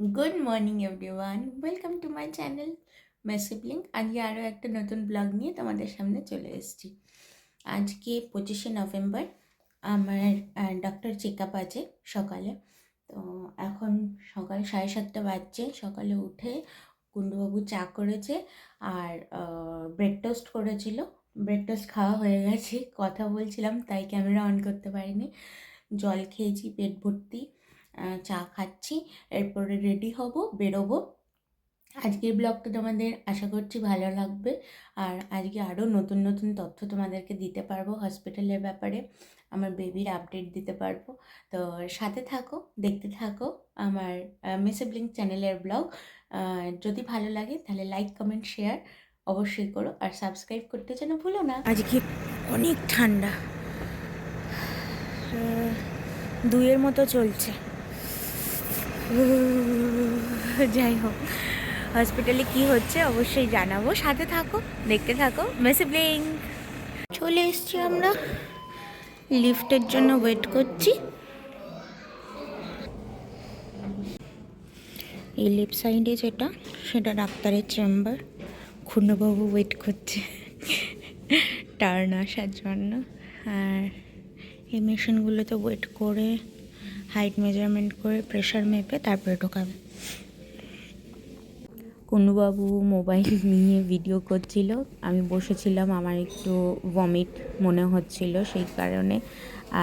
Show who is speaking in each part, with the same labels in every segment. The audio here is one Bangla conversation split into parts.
Speaker 1: Good morning everyone, welcome to my channel my sibling. আজকে আরও একটা নতুন ব্লগ নিয়ে তোমাদের সামনে চলে এসেছি। আজকে 25শে নভেম্বর, আমার ডক্টর চেক আপ আছে সকালে। তো এখন সকাল 7:30 বাজছে। সকালে উঠে কুণ্ডুবাবু চা করেছে আর ব্রেড টোস্ট করেছিল। ব্রেড টোস্ট খাওয়া হয়ে গেছে, কথা বলছিলাম তাই ক্যামেরা অন করতে পারিনি। জল খেয়েছি পেট ভর্তি, চা খাচ্ছি, এরপরে রেডি হব, বেরোবো। আজকের ব্লগটা তোমাদের আশা করছি ভালো লাগবে। আর আজকে আরও নতুন নতুন তথ্য তোমাদেরকে দিতে পারবো হসপিটালের ব্যাপারে, আমার বেবির আপডেট দিতে পারবো। তো সাথে থাকো, দেখতে থাকো আমার মিসেবলিং চ্যানেলের ব্লগ। যদি ভালো লাগে তাহলে লাইক, কমেন্ট, শেয়ার অবশ্যই করো, আর সাবস্ক্রাইব করতে যেন ভুলো না। আজকে অনেক ঠান্ডা, 2-এর মতো চলছে। যাই হোক, হসপিটালে কি হচ্ছে অবশ্যই জানাবো, সাথে থাকো, দেখতে থাকো মেসিবলিং। চলে এসছি আমরা, লিফটের জন্য ওয়েট করছি। এই লেফট সাইডে যেটা, সেটা ডাক্তারের চেম্বার। খুন্নবাবু ওয়েট করছে টার্ন আসার জন্য। আর এই মেশিনগুলোতে ওয়েট করে হাইট মেজারমেন্ট করে প্রেশার মেপে তারপরে ঢোকাবে। কুন্নুবাবু মোবাইল নিয়ে ভিডিও করছিল, আমি বসেছিলাম, আমার একটু ভমিট মনে হচ্ছিল সেই কারণে।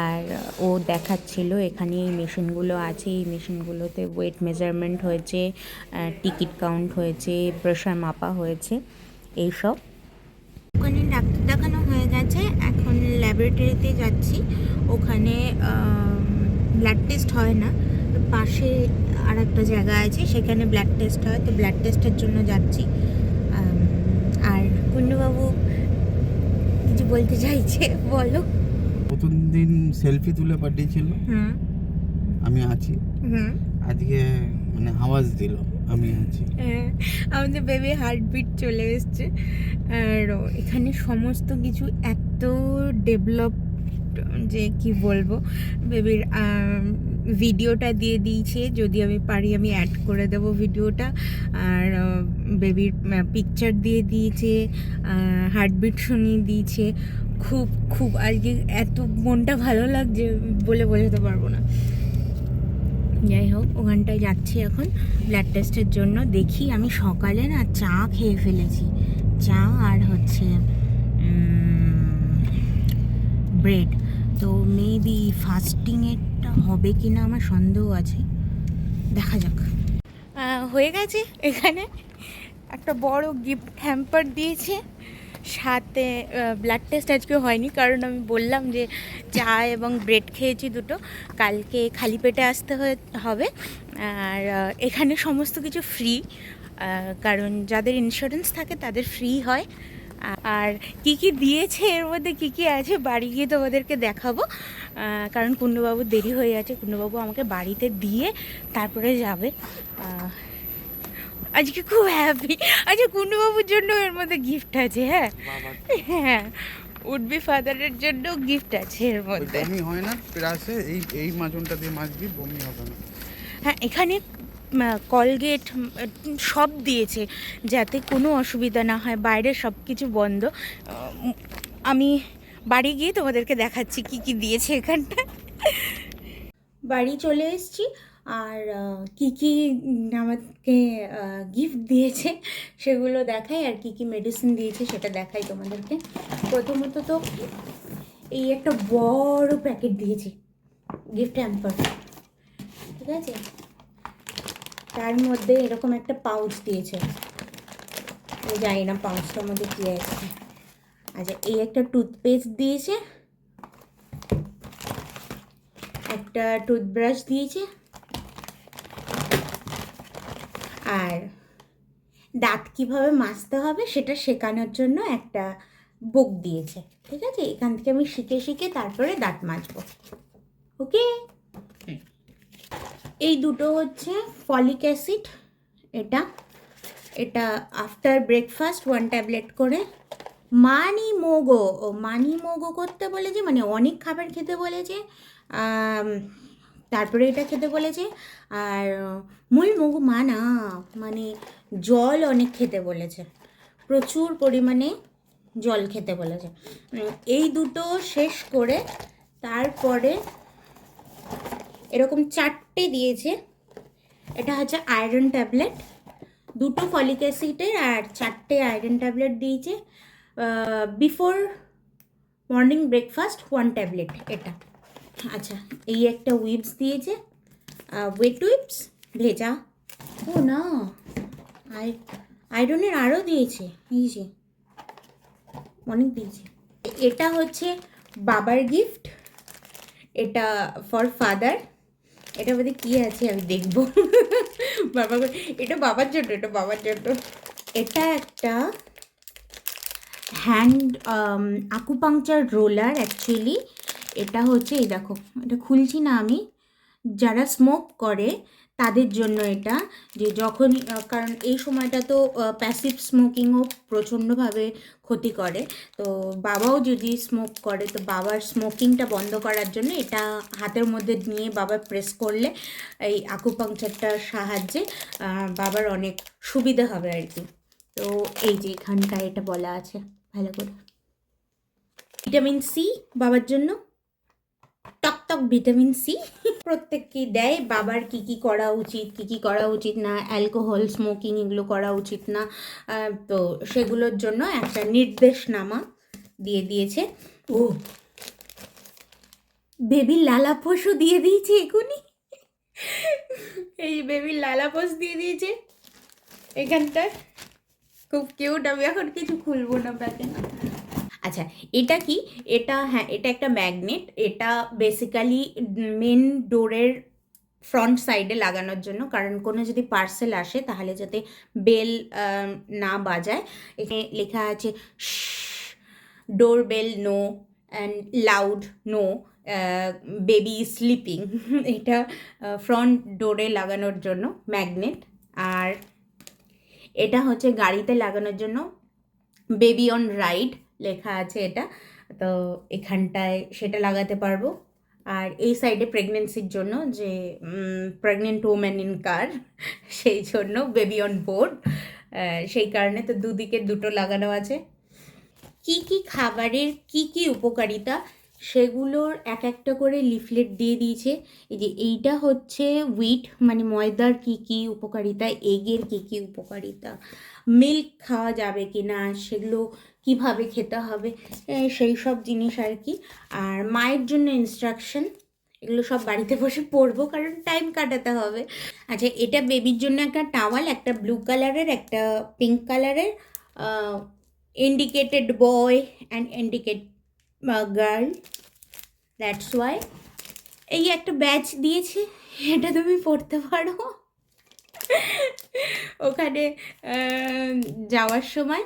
Speaker 1: আর ও দেখাচ্ছিল এখানে এই মেশিনগুলো আছে, এই মেশিনগুলোতে ওয়েট মেজারমেন্ট হয়েছে, টিকিট কাউন্ট হয়েছে, প্রেশার মাপা হয়েছে, এইসব। ওখানে ডাক্তার দেখানো হয়ে গেছে, এখন ল্যাবরেটরিতে যাচ্ছি। ওখানে ব্লাড টেস্ট হয় না, পাশে আর একটা জায়গা আছে, সেখানে ব্লাড টেস্ট হয়। তো ব্লাড টেস্টের জন্য যাচ্ছি। আর কুন্ডুবাবু কিছু বলতে চাইছে, বলো।
Speaker 2: প্রথম দিন সেলফি তুলে পাঠিয়েছিল,
Speaker 1: হুম
Speaker 2: আমি আছি।
Speaker 1: হুম
Speaker 2: আজকে মানে আওয়াজ দিল, আমি আছি।
Speaker 1: হ্যাঁ, আমাদের বেবি হার্টবিট চলে এসছে। আর এখানে সমস্ত কিছু এত ডেভেলপ যে কি বলবো। বেবির ভিডিওটা দিয়ে দিয়েছে, যদি আমি পারি আমি অ্যাড করে দেব ভিডিওটা। আর বেবির পিকচার দিয়ে দিয়েছে, হার্টবিট শুনিয়ে দিয়েছে। খুব খুব আজকে এত মনটা ভালো লাগছে, বলে বোঝাতে পারবো না। যাই হোক, ওখানটায় যাচ্ছি এখন ব্লাড টেস্টের জন্য। দেখি, আমি সকালে না চা খেয়ে ফেলেছি, চা আর হচ্ছে ব্রেড। তো মেবি ফাস্টিংয়েরটা হবে কি না আমার সন্দেহ আছে, দেখা যাক। হয়ে গেছে, এখানে একটা বড় গিফট হ্যাম্পার দিয়েছে, সাথে ব্লাড টেস্ট আজকে হয়নি, কারণ আমি বললাম যে চা এবং ব্রেড খেয়েছি দুটো, কালকে খালি পেটে আসতে হবে। আর এখানে সমস্ত কিছু ফ্রি, কারণ যাদের ইন্স্যুরেন্স থাকে তাদের ফ্রি হয়। আর কি কি দিয়েছে, এর মধ্যে কি কি আছে বাড়ি গিয়ে তোমাদেরকে দেখাবো, কারণ কুন্ডুবাবুর দেরি হয়ে যাচ্ছে। কুন্ডুবাবু আমাকে বাড়িতে দিয়ে তারপরে যাবে। আজকে খুব হ্যাপি। আচ্ছা, কুন্ডুবাবুর জন্য এর মধ্যে গিফট আছে। হ্যাঁ হ্যাঁ, উডবি ফাদারের জন্য গিফট আছে এর মধ্যে।
Speaker 2: বমি হয় না প্লাসে এই এই মাজনটা দিয়ে মাজবি, বমি হবে না।
Speaker 1: হ্যাঁ, এখানে কলগেট সব দিয়েছে যাতে কোনো অসুবিধা না হয়, বাইরে সব কিছু বন্ধ। আমি বাড়ি গিয়ে তোমাদেরকে দেখাচ্ছি কি কি দিয়েছে এখানটা। বাড়ি চলে এসেছি, আর কি কি আমাকে গিফট দিয়েছে সেগুলো দেখাই, আর কি কি মেডিসিন দিয়েছে সেটা দেখাই তোমাদেরকে। প্রথমত তো এই একটা বড় প্যাকেট দিয়েছে, গিফট হ্যাম্পার, ঠিক আছে। তার মধ্যে এরকম একটা পাউচ দিয়েছে, আমি জানি না পাউচটার মধ্যে কী আছে। আচ্ছা, এই একটা টুথপেস্ট দিয়েছে, একটা টুথব্রাশ দিয়েছে, আর দাঁত কীভাবে মাজতে হবে সেটা শেখানোর জন্য একটা বুক দিয়েছে, ঠিক আছে। এখান থেকে আমি শিখে শিখে তারপরে দাঁত মাজবো, ওকে। এই দুটো হচ্ছে ফলিক অ্যাসিড, এটা এটা আফটার ব্রেকফাস্ট 1 ট্যাবলেট করে। মানি মোগো করতে বলেছে, মানে অনেক খাবার খেতে বলেছে। তারপরে এটা খেতে বলেছে। আর মূল মগু মা না, মানে জল অনেক খেতে বলেছে, প্রচুর পরিমাণে জল খেতে বলেছে। এই দুটো শেষ করে তারপরে এরকম 4টে দিয়েছে। এটা হচ্ছে আয়রন ট্যাবলেট, 2টো ফলিক অ্যাসিডের আর 4টে আয়রন ট্যাবলেট দিয়েছে। বিফোর মর্নিং ব্রেকফাস্ট 1 ট্যাবলেট এটা। আচ্ছা, এই একটা উইপস দিয়েছে, ওয়েট উইপস ভেজা। ও না, আয়রনের আরও দিয়েছে, এই যে অনেক দিয়েছে। এটা হচ্ছে বাবার গিফট, এটা ফর ফাদার। এটা মধ্যে কী আছে আমি দেখবো। বাবা, এটা বাবার জন্য, এটা বাবার জন্য। এটা একটা হ্যান্ড আকুপাংচার রোলার অ্যাকচুয়ালি। এটা হচ্ছে, এই দেখো, এটা খুলছি না আমি, যারা স্মোক করে তাদের জন্য এটা, যে যখন কারণ এই সময়টা তো প্যাসিভ স্মোকিংও প্রচণ্ডভাবে ক্ষতি করে, তো বাবাও যদি স্মোক করে তো বাবার স্মোকিংটা বন্ধ করার জন্য এটা হাতের মধ্যে নিয়ে বাবার প্রেস করলে এই আকুপাংচারটার সাহায্যে বাবার অনেক সুবিধা হবে আর কি। তো এই যে এখানটায় এটা বলা আছে ভালো করে, ভিটামিন সি বাবার জন্য, টক ভিটামিন সি। প্রত্যেককেই দেয় বাবার কি কি করা উচিত, কি কি করা উচিত না, অ্যালকোহল স্মোকিং এগুলো করা উচিত না, তো সেগুলোর জন্য একটা নির্দেশনামা দিয়ে দিয়েছে। ও বেবির লালাপোষও দিয়ে দিয়েছে এখনই, এই বেবির লালাপোষ দিয়ে দিয়েছে এখানটায়, খুব কিউট। আমি এখন কিছু খুলবো না প্যাকে না। আচ্ছা, এটা কি? এটা, হ্যাঁ, এটা একটা ম্যাগনেট। এটা বেসিক্যালি মেন ডোরের ফ্রন্ট সাইডে লাগানোর জন্য, কারণ কোনো যদি পার্সেল আসে তাহলে যাতে বেল না বাজায়। এখানে লেখা আছে doorbell no and loud no, baby sleeping. এটা ফ্রন্ট ডোরে লাগানোর জন্য ম্যাগনেট। আর এটা হচ্ছে গাড়িতে লাগানোর জন্য বেবি অন রাইড লেখা আছে এটা, তো এখানটায় সেটা লাগাতে পারবো। আর এই সাইডে প্রেগনেন্সির জন্য, যে প্রেগনেন্ট ওম্যান ইন কার, সেই জন্য বেবি অন বোর্ড, সেই কারণে তো দুদিকে দুটো লাগানো আছে। কি কি খাবারের কি কি উপকারিতা সেগুলোর এক একটা করে লিফলেট দিয়ে দিয়েছে। এই যে এইটা হচ্ছে হুইট মানে ময়দার কি কি উপকারিতা, এগের কি কি উপকারিতা, মিল্ক খাওয়া যাবে কি না, সেগুলো কিভাবে খেতে হবে, সেই সব জিনিস আর কি। আর মায়ের জন্য ইনস্ট্রাকশন, এগুলো সব বাড়িতে বসে পড়বো কারণ টাইম কাটাতে হবে। আচ্ছা, এটা বেবির জন্য একটা টাওয়াল, একটা ব্লু কালারের, একটা পিঙ্ক কালারের, indicated boy and indicate girl, that's why। এই একটা ব্যাচ দিয়েছে, এটা তুমি পড়তে পারো ওখানে যাওয়ার সময়।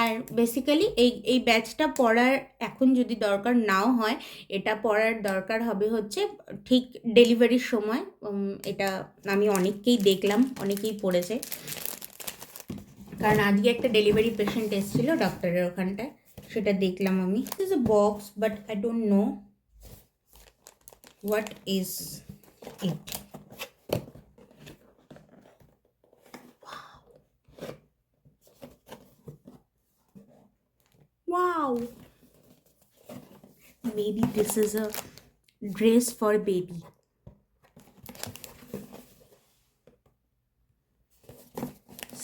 Speaker 1: আর বেসিক্যালি এই ব্যাচটা পড়ার এখন যদি দরকার নাও হয়, এটা পড়ার দরকার হবে হচ্ছে ঠিক ডেলিভারির সময়। এটা আমি অনেককেই দেখলাম, অনেকেই পড়েছে, কারণ আজকে একটা ডেলিভারি পেশেন্ট এসেছিল ডক্টরের ওখানটায়, সেটা দেখলাম আমি। This is a box but I don't know what is it. Wow, maybe this is a dress for baby.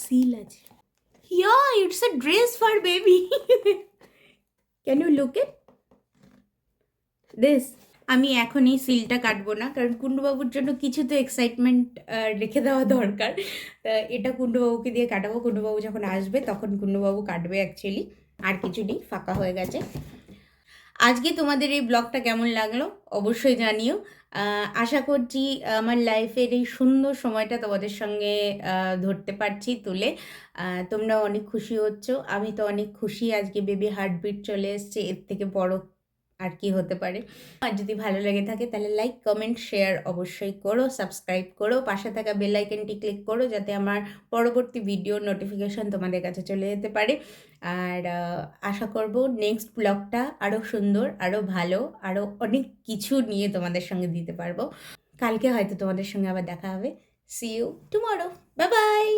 Speaker 1: Seal আছে, yeah, it's a dress for baby. Can you look at this? আমি এখন এই সিলটা কাটবো না, কারণ কুণ্ডুবাবুর জন্য কিছু তো এক্সাইটমেন্ট রেখে দেওয়া দরকার। এটা কুণ্ডুবাবুকে দিয়ে কাটাবো, কুণ্ডুবাবু যখন আসবে তখন কুণ্ডুবাবু কাটবে অ্যাকচুয়ালি, আর কিছু নেই, ফাঁকা হয়ে গেছে। আজকে তোমাদের এই ব্লগটা কেমন লাগলো অবশ্যই জানিও। আশা করছি আমার লাইফের এই সুন্দর সময়টা তোমাদের সঙ্গে ধরতে পারছি তুলে, তোমরা অনেক খুশি হচ্ছ, আমি তো অনেক খুশি। আজকে বেবি হার্টবিট চলে এসছে, এর থেকে বড় আর কি হতে পারে। আর যদি ভালো লেগে থাকে তাহলে লাইক কমেন্ট শেয়ার অবশ্যই করো, সাবস্ক্রাইব করো, পাশে থাকা বেল আইকনটি ক্লিক করো যাতে আমার পরবর্তী ভিডিওর নোটিফিকেশন তোমাদের কাছে চলে যেতে পারে। আর আশা করব নেক্সট ব্লগটা আরও সুন্দর, আরও ভালো, আরও অনেক কিছু নিয়ে তোমাদের সঙ্গে দিতে পারবো। কালকে হয়তো তোমাদের সঙ্গে আবার দেখা হবে। See you tomorrow, bye by.